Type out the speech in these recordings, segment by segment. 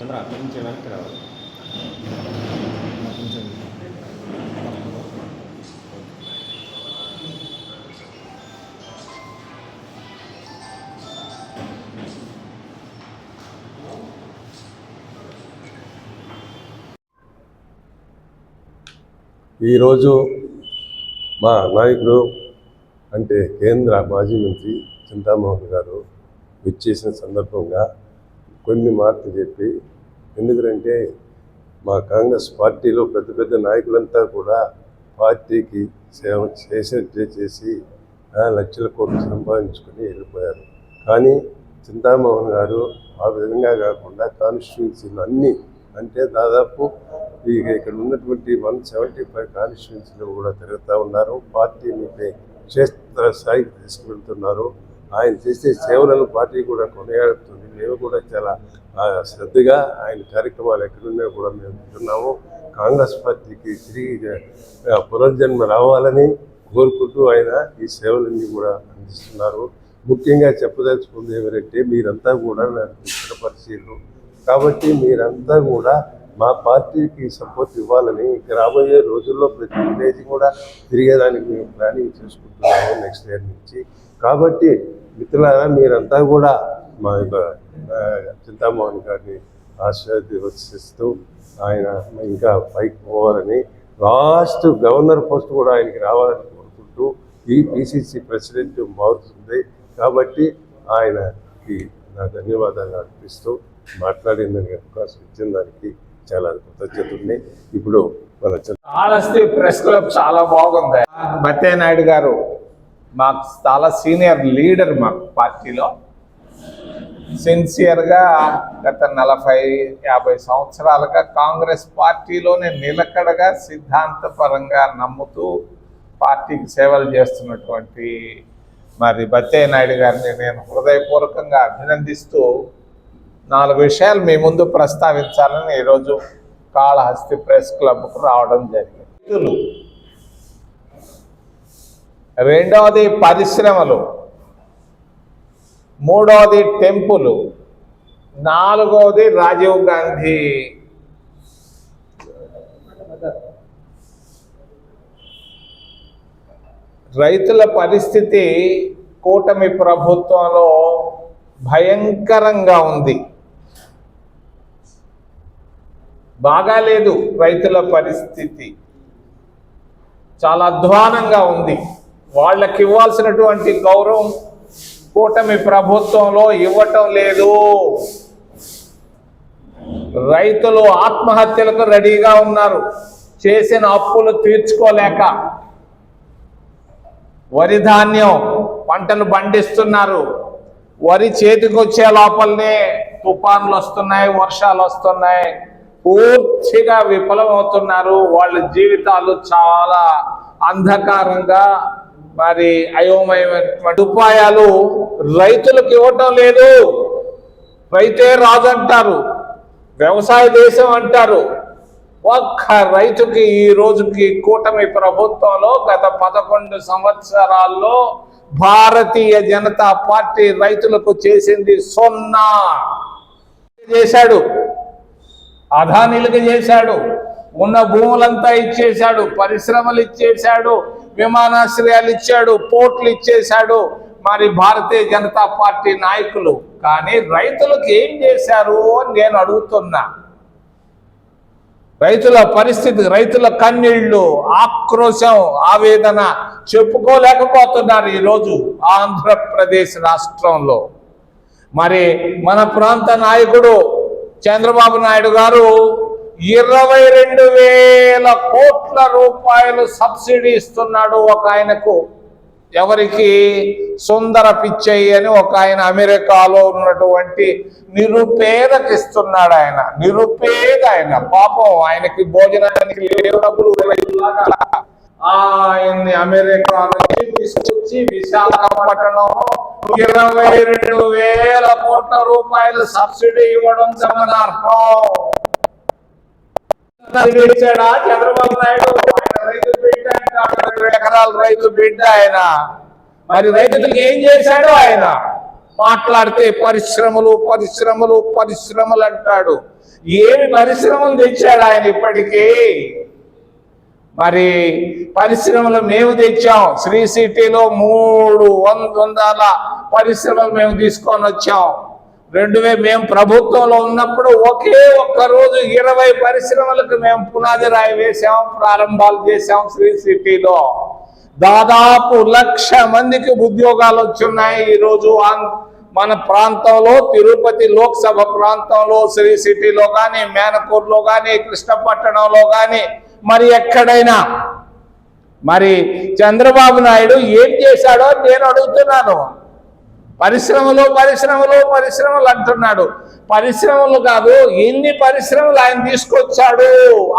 చంద్ర అక్కడి నుంచి వెనక్కి రావాలి. కొంచెం ఈరోజు మా నాయకుడు అంటే కేంద్ర మాజీ మంత్రి చింతామోహన్ గారు విచ్చేసిన సందర్భంగా కొన్ని మాటలు చెప్పి, ఎందుకంటే మా కాంగ్రెస్ పార్టీలో పెద్ద పెద్ద నాయకులంతా కూడా పార్టీకి సేవ చేసినట్టే చేసి లక్షల కోట్లు సంపాదించుకొని వెళ్ళిపోయారు. కానీ చింతామోహన్ గారు ఆ విధంగా కాకుండా కాన్స్టిట్యున్సీలు అన్నీ అంటే దాదాపు ఇక్కడ ఉన్నటువంటి 175 కాన్స్టిట్యున్సీలు కూడా తిరుగుతూ ఉన్నారు. పార్టీని క్షేత్ర స్థాయికి తీసుకువెళ్తున్నారు. ఆయన చేసే సేవలను పార్టీ కూడా కొనియాడుతుంది. మేము కూడా చాలా శ్రద్ధగా ఆయన కార్యక్రమాలు ఎక్కడున్నా కూడా మేము వింటున్నాము. కాంగ్రెస్ పార్టీకి తిరిగి పునర్జన్మ రావాలని కోరుకుంటూ ఆయన ఈ సేవలన్నీ కూడా అందిస్తున్నారు. ముఖ్యంగా చెప్పదలుచుకుంది ఏమంటే, మీరంతా కూడా నాకు ఇతర పరిశీలన కాబట్టి మీరంతా కూడా మా పార్టీకి సపోర్ట్ ఇవ్వాలని రాబోయే రోజుల్లో ప్రతి విలేజ్ కూడా తిరిగేదానికి మేము ప్లానింగ్ చేసుకుంటున్నాము నెక్స్ట్ ఇయర్ నుంచి. కాబట్టి మిత్రులారా, మీరంతా కూడా మా యొక్క చింతామోహన్ గారిని ఆశీర్వదిస్తూ ఆయన ఇంకా పైకి పోవాలని, లాస్ట్ గవర్నర్ పోస్ట్ కూడా ఆయనకి రావాలని కోరుకుంటూ ఈ పిసిసి ప్రెసిడెంట్ మారుతుంది. కాబట్టి ఆయనకి నా ధన్యవాదాలు అర్పిస్తూ మాట్లాడేందుకు అవకాశం ఇచ్చిన దానికి చాలా కృతజ్ఞతలు ఉన్నాయి. ఇప్పుడు మన కాళహస్తి ప్రెస్ క్లబ్ చాలా బాగుంది. బత్తే నాయుడు గారు మాకు చాలా సీనియర్ లీడర్ మాకు పార్టీలో. సిన్సియర్గా గత 40-50 సంవత్సరాలుగా కాంగ్రెస్ పార్టీలోనే నిలకడగా సిద్ధాంతపరంగా నమ్ముతూ పార్టీకి సేవలు చేస్తున్నటువంటి మరి బత్తే నాయుడు గారిని నేను హృదయపూర్వకంగా అభినందిస్తూ 4 విషయాలు మీ ముందు ప్రస్తావించాలని ఈరోజు కాళహస్తి ప్రెస్ క్లబ్కు రావడం జరిగింది. రెండవది పరిశ్రమలు, మూడవది టెంపుల్, నాలుగవది రాజీవ్ గాంధీ రైతుల పరిస్థితి కూటమి ప్రభుత్వంలో భయంకరంగా ఉంది. బాగాలేదు, రైతుల పరిస్థితి చాలా అధ్వానంగా ఉంది. వాళ్ళకి ఇవ్వాల్సినటువంటి గౌరవం కూటమి ప్రభుత్వంలో ఇవ్వటం లేదు. రైతులు ఆత్మహత్యలకు రెడీగా ఉన్నారు, చేసిన అప్పులు తీర్చుకోలేక. వరి ధాన్యం పంటలు పండిస్తున్నారు, వరి చేతికి వచ్చే లోపలనే తుఫాన్లు వస్తున్నాయి, వర్షాలు వస్తున్నాయి, పూర్తిగా విఫలమవుతున్నారు. వాళ్ళ జీవితాలు చాలా అంధకారంగా మరి అయోమయమైనటువంటి ఉపాయాలు రైతులకు ఇవ్వటం లేదు. రైతే రాజు అంటారు, వ్యవసాయ దేశం అంటారు. ఒక్క రైతుకి ఈ రోజుకి కూటమి ప్రభుత్వంలో గత 11 సంవత్సరాల్లో భారతీయ జనతా పార్టీ రైతులకు చేసింది 0 చేశాడు. అదానీలకు చేశాడు, ఉన్న భూములంతా ఇచ్చేశాడు, పరిశ్రమలు ఇచ్చేశాడు, విమానాశ్రయాలు ఇచ్చాడు, పోర్టులు ఇచ్చేశాడు మరి భారతీయ జనతా పార్టీ నాయకులు. కానీ రైతులకు ఏం చేశారు అని నేను అడుగుతున్నా. రైతుల పరిస్థితి, రైతుల కన్నీళ్లు, ఆక్రోశం, ఆవేదన చెప్పుకోలేకపోతున్నారు ఈరోజు ఆంధ్రప్రదేశ్ రాష్ట్రంలో. మరి మన ప్రాంత నాయకుడు చంద్రబాబు నాయుడు గారు 22,000 కోట్ల రూపాయలు సబ్సిడీ ఇస్తున్నాడు ఒక ఆయనకు. ఎవరికి? సుందర పిచ్చయ్య అని ఒక ఆయన అమెరికాలో ఉన్నటువంటి నిరుపేదకి ఇస్తున్నాడు. ఆయన నిరుపేద, ఆయన పాపం, ఆయనకి భోజనానికి డబ్బులు. ఆయన్ని అమెరికా నుంచి తీసుకొచ్చి విశాఖపట్నంలో 22,000 కోట్ల రూపాయలు సబ్సిడీ ఇవ్వడం గమనార్హం. ఇచ్చాడా చంద్రబాబు నాయుడు? ఆయన రైతు బిడ్డ, 2 ఎకరాల రైతు బిడ్డ ఆయన. మరి రైతులకు ఏం చేశాడు ఆయన? మాట్లాడితే పరిశ్రమలు పరిశ్రమలు పరిశ్రమలు అంటాడు. ఏమి పరిశ్రమలు తెచ్చాడు ఆయన ఇప్పటికీ? మరి పరిశ్రమలు మేము తెచ్చాం. శ్రీ సిటీలో 300 పరిశ్రమలు మేము తీసుకొని వచ్చాం. మేము ప్రభుత్వంలో ఉన్నప్పుడు ఒకే ఒక్క రోజు 20 పరిశ్రమలకు మేము పునాది రాయి వేసాం, ప్రారంభాలు చేసాం. శ్రీ సిటీలో దాదాపు 1,00,000 మందికి ఉద్యోగాలు వచ్చున్నాయి. ఈరోజు మన ప్రాంతంలో, తిరుపతి లోక్సభ ప్రాంతంలో, శ్రీ సిటీలో కానీ, మేనకూరులో కానీ, కృష్ణపట్టణంలో కానీ, మరి ఎక్కడైనా. మరి చంద్రబాబు నాయుడు ఏం చేశాడో నేను అడుగుతున్నాను. పరిశ్రమలు పరిశ్రమలు పరిశ్రమలు అంటున్నాడు. పరిశ్రమలు కాదు, ఎన్ని పరిశ్రమలు ఆయన తీసుకొచ్చాడు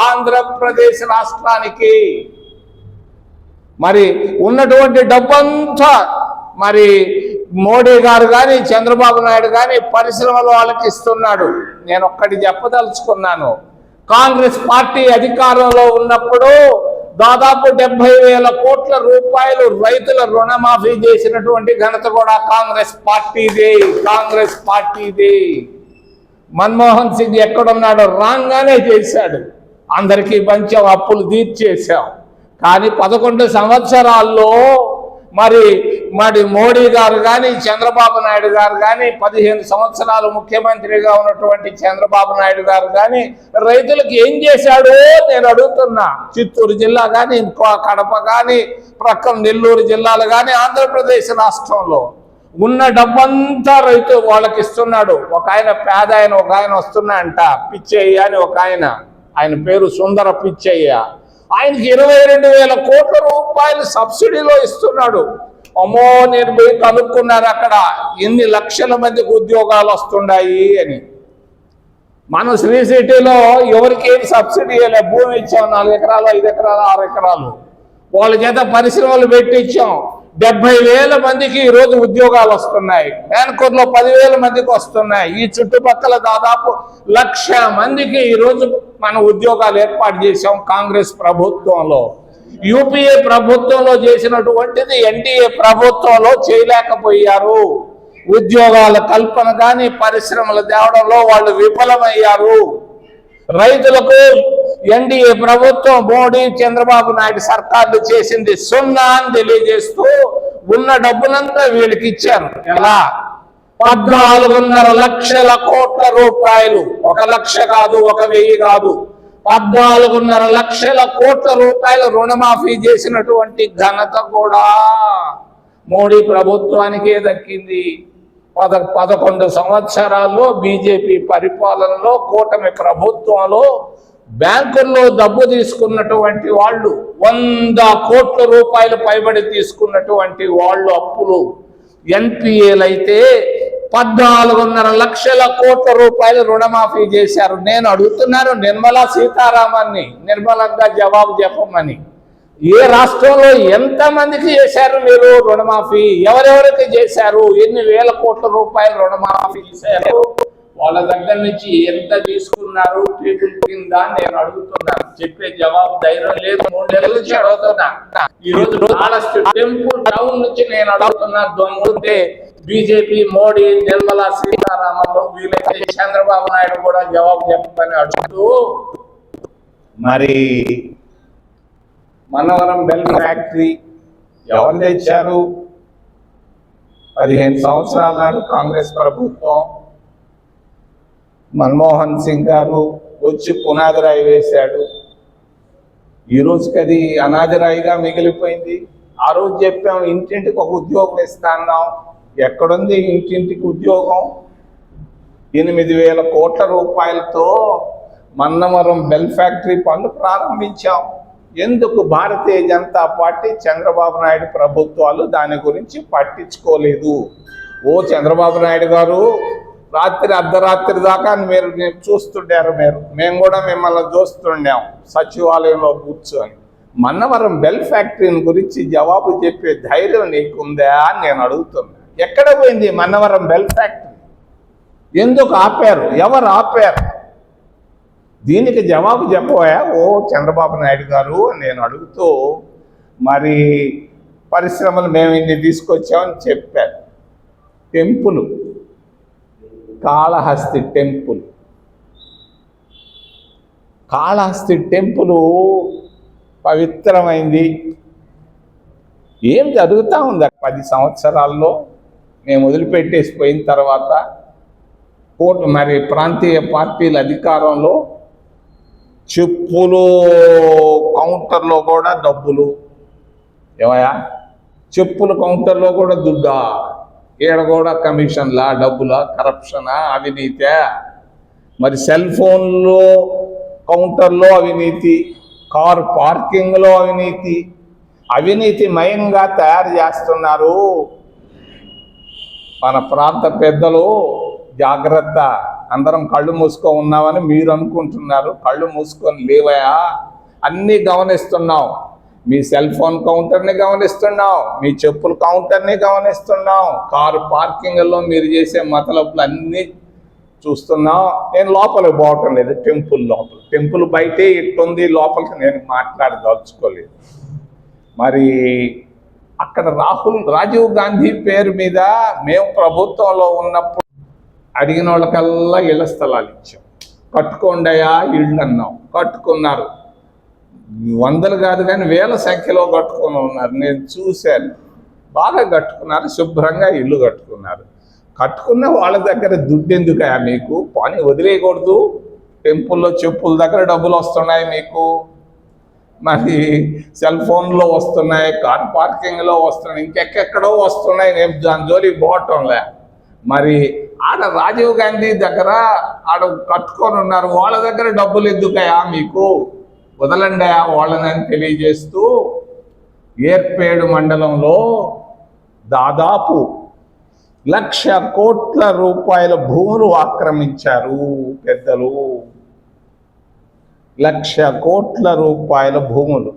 ఆంధ్రప్రదేశ్ రాష్ట్రానికి? మరి ఉన్నటువంటి డబ్బంతా మరి మోడీ గారు కానీ, చంద్రబాబు నాయుడు కానీ పరిశ్రమల వాళ్ళకి ఇస్తున్నాడు. నేను ఒక్కటి చెప్పదలుచుకున్నాను. కాంగ్రెస్ పార్టీ అధికారంలో ఉన్నప్పుడు దాదాపు 70,000 కోట్ల రూపాయలు రైతుల రుణమాఫీ చేసినటువంటి ఘనత కూడా కాంగ్రెస్ పార్టీది. మన్మోహన్ సింగ్ ఎక్కడున్నాడో రాగానే చేశాడు. అందరికీ పంచాం, అప్పులు తీర్చేశాం. కానీ 11 సంవత్సరాల్లో మరి మోడీ గారు కానీ, చంద్రబాబు నాయుడు గారు కానీ, 15 సంవత్సరాలు ముఖ్యమంత్రిగా ఉన్నటువంటి చంద్రబాబు నాయుడు గారు కానీ రైతులకు ఏం చేశాడో నేను అడుగుతున్నా. చిత్తూరు జిల్లా కానీ, ఇంకో కడప కానీ, ప్రక్కన నెల్లూరు జిల్లాలు కానీ, ఆంధ్రప్రదేశ్ రాష్ట్రంలో ఉన్న డబ్బంతా రైతు వాళ్ళకి ఇస్తున్నాడు. ఒక ఆయన పేద ఆయన, ఒక ఆయన వస్తున్నాయంట, పిచ్చయ్య అని ఒక ఆయన పేరు సుందర పిచ్చయ్య. ఆయనకి 22,000 కోట్ల రూపాయలు సబ్సిడీలో ఇస్తున్నాడు. అమ్మో, నేను పోయి కనుక్కున్నాను అక్కడ ఎన్ని లక్షల మందికి ఉద్యోగాలు వస్తున్నాయి అని. మనం శ్రీ సిటీలో ఎవరికి ఏం సబ్సిడీ ఇవ్వలే. భూమి ఇచ్చాం, 4 ఎకరాలు, 5 ఎకరాలు, 6 ఎకరాలు. వాళ్ళ చేత పరిశ్రమలు పెట్టించాం. 70,000 మందికి ఈరోజు ఉద్యోగాలు వస్తున్నాయి. మేనకూరులో 10,000 మందికి వస్తున్నాయి. ఈ చుట్టుపక్కల దాదాపు 1,00,000 మందికి ఈరోజు మనం ఉద్యోగాలు ఏర్పాటు చేశాం కాంగ్రెస్ ప్రభుత్వంలో. యూపీఏ ప్రభుత్వంలో చేసినటువంటిది ఎన్డీఏ ప్రభుత్వంలో చేయలేకపోయారు. ఉద్యోగాల కల్పన కానీ, పరిశ్రమలు తేవడంలో వాళ్ళు విఫలమయ్యారు. రైతులకు ఎన్డీఏ ప్రభుత్వం, మోడీ, చంద్రబాబు నాయుడు సర్కార్లు చేసింది 0 అని తెలియజేస్తూ ఉన్న డబ్బునంతా వీళ్ళకి ఇచ్చారు. ఎలా? 14.5 లక్షల కోట్ల రూపాయలు. 1 లక్ష కాదు, 1,000 కాదు, 14.5 లక్షల కోట్ల రూపాయలు రుణమాఫీ చేసినటువంటి ఘనత కూడా మోడీ ప్రభుత్వానికే దక్కింది. 11 సంవత్సరాల్లో బీజేపీ పరిపాలనలో, కూటమి ప్రభుత్వంలో బ్యాంకుల్లో డబ్బు తీసుకున్నటువంటి వాళ్ళు 100 కోట్ల రూపాయలు పైబడి తీసుకున్నటువంటి వాళ్ళు అప్పులు ఎన్పిఏలు అయితే 14.5 లక్షల కోట్ల రూపాయలు రుణమాఫీ చేశారు. నేను అడుగుతున్నాను నిర్మలా సీతారామన్ని నిర్మలంగా జవాబు చెప్పమని. ఏ రాష్ట్రంలో ఎంతమందికి చేశారు మీరు రుణమాఫీ? ఎవరెవరికి చేశారు? ఎన్ని వేల కోట్ల రూపాయలు రుణమాఫీ చేశారు? వాళ్ళ దగ్గర నుంచి ఎంత తీసుకున్నారు టేబుల్ కింద నేను అడుగుతున్నాను. చెప్పే జవాబు ధైర్యం లేదు. 3 నెలల నుంచి అడుగుతున్నా. ఈ రోజు టెంపుల్ టౌన్ నుంచి నేను అడుగుతున్నా. దొంగతే బీజేపీ, మోడీ, నిర్మలా సీతారామన్, వీలైతే చంద్రబాబు నాయుడు కూడా జవాబు చెప్పమని అడుగుతూ, మరి మనవరం బెల్ ఫ్యాక్టరీ ఎవరు తెచ్చారు? 15 సంవత్సరాల నాడు కాంగ్రెస్ ప్రభుత్వం, మన్మోహన్ సింగ్ గారు వచ్చి పునాది రాయి వేశాడు. ఈ రోజుకి అది అనాది రాయిగా మిగిలిపోయింది. ఆ రోజు చెప్పాం ఇంటింటికి ఒక ఉద్యోగం ఇస్తాన్నాం. ఎక్కడుంది ఇంటింటికి ఉద్యోగం? 8,000 కోట్ల రూపాయలతో మన్నవరం బెల్ ఫ్యాక్టరీ పనులు ప్రారంభించాం. ఎందుకు భారతీయ జనతా పార్టీ, చంద్రబాబు నాయుడు ప్రభుత్వాలు దాని గురించి పట్టించుకోలేదు? ఓ చంద్రబాబు నాయుడు గారు, రాత్రి అర్ధరాత్రి దాకా మీరు చూస్తుండారు. మేము కూడా మిమ్మల్ని చూస్తుండాం సచివాలయంలో కూర్చొని. మన్నవరం బెల్ ఫ్యాక్టరీని గురించి జవాబు చెప్పే ధైర్యం నీకుందా అని నేను అడుగుతున్నా. ఎక్కడ పోయింది మన్నవరం బెల్ ఫ్యాక్టరీ? ఎందుకు ఆపారు? ఎవరు ఆపారు? దీనికి జవాబు చెప్పబోయా ఓ చంద్రబాబు నాయుడు గారు నేను అడుగుతూ, మరి పరిశ్రమలు మేము ఇన్ని తీసుకొచ్చామని చెప్పారు. Temple, Kalahasti temple. Kalahasti temple పవిత్రమైంది. ఏం జరుగుతూ ఉంది 10 సంవత్సరాల్లో మేము వదిలిపెట్టేసి పోయిన తర్వాత మరి ప్రాంతీయ పార్టీల అధికారంలో చెప్పులు కౌంటర్లో కూడా డబ్బులు. ఏమయ్యా, చెప్పుల కౌంటర్లో కూడా దుడ్డా? ఈడ కూడా కమిషన్లా, డబ్బులా, కరప్షనా, అవినీతే? మరి సెల్ ఫోన్లో కౌంటర్లో అవినీతి, కారు పార్కింగ్లో అవినీతి, అవినీతిమయంగా తయారు చేస్తున్నారు. మన ప్రాంత పెద్దలు జాగ్రత్త. అందరం కళ్ళు మూసుకొని ఉన్నామని మీరు అనుకుంటున్నారు. కళ్ళు మూసుకొని లేవయా, అన్నీ గమనిస్తున్నాం. మీ సెల్ ఫోన్ కౌంటర్ని గమనిస్తున్నాం, మీ చెప్పుల కౌంటర్ని గమనిస్తున్నాం, కారు పార్కింగ్లో మీరు చేసే మతలబులు అన్నీ చూస్తున్నాం. నేను లోపలికి పోవటం లేదు, టెంపుల్ లోపల. టెంపుల్ బయటే ఇట్టుంది, లోపలికి నేను మాట్లాడదలుచుకోలేదు. మరి అక్కడ రాజీవ్ గాంధీ పేరు మీద మేము ప్రభుత్వంలో ఉన్నప్పుడు అడిగిన వాళ్ళకల్లా ఇళ్ల స్థలాలు ఇచ్చాం. కట్టుకోండియా ఇళ్ళు అన్నాం, కట్టుకున్నారు. వందలు కాదు కానీ వేల సంఖ్యలో కట్టుకొని ఉన్నారు. నేను చూశాను, బాగా కట్టుకున్నారు, శుభ్రంగా ఇల్లు కట్టుకున్నారు. కట్టుకున్న వాళ్ళ దగ్గర దుడ్డు ఎందుకయా మీకు? పని వదిలేయకూడదు. టెంపుల్లో చెప్పుల దగ్గర డబ్బులు వస్తున్నాయి మీకు, మరి సెల్ ఫోన్లో వస్తున్నాయి, కార్ పార్కింగ్లో వస్తున్నాయి, ఇంకెక్కడో వస్తున్నాయి. నేను దాని జోలికి పోవటంలే. మరి ఆడ రాజీవ్ గాంధీ దగ్గర ఆడ కట్టుకొని ఉన్నారు, వాళ్ళ దగ్గర డబ్బులు ఎందుకయా మీకు? వదలండి వాళ్ళని తెలియజేస్తూ ఏర్పేడు మండలంలో దాదాపు 1,00,000 కోట్ల రూపాయల భూములు ఆక్రమించారు పెద్దలు. 1,00,000 కోట్ల రూపాయల భూములు.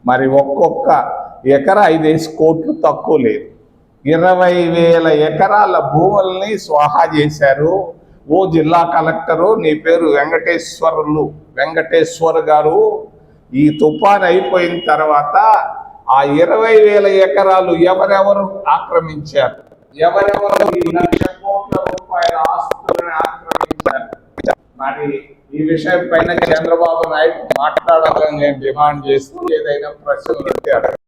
మరి ఒక్కొక్క ఎకరా 5 కోట్లు తక్కువ లేదు. 20,000 ఎకరాల భూముల్ని స్వాహా చేశారు. ఓ జిల్లా కలెక్టరు, నీ పేరు వెంకటేశ్వర్ గారు, ఈ తుఫాన్ అయిపోయిన తర్వాత ఆ 20,000 ఎకరాలు ఎవరెవరు ఆక్రమించారు, ఎవరెవరు ఈ 1,00,000 కోట్ల రూపాయల ఆస్తులను ఆక్రమించారు, మరి ఈ విషయం పైన చంద్రబాబు నాయుడు మాట్లాడాలని నేను డిమాండ్ చేస్తూ ఏదైనా ప్రశ్నలు ఉంటే